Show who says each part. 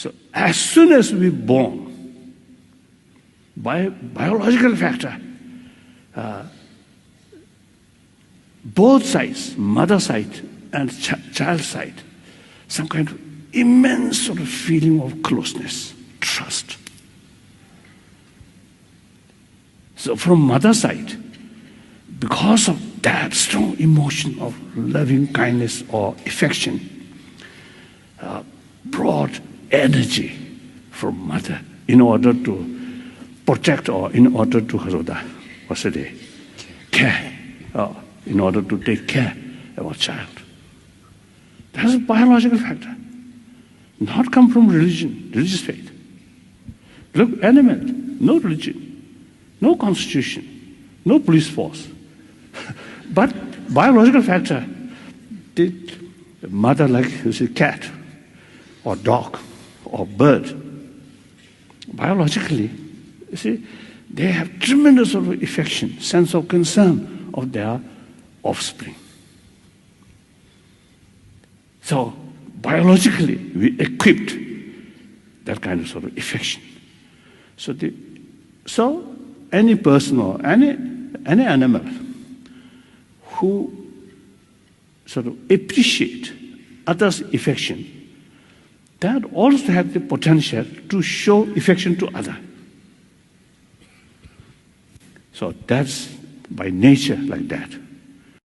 Speaker 1: So as soon as we're born, by biological factor, both sides, mother side and child side, some kind of immense sort of feeling of closeness, trust. So from mother side, because of that strong emotion of loving kindness or affection, brought energy from mother in order to protect or in order to care, in order to take care of a child. That's a biological factor, not come from religion, religious faith. Look, animal, no religion, no constitution, no police force. But biological factor, did mother like cat or dog or bird, biologically, you see, they have tremendous sort of affection, sense of concern of their offspring. So biologically, we equipped that kind of sort of affection. So any person or any animal who sort of appreciate others' affection, that also have the potential to show affection to others. So that's by nature like that.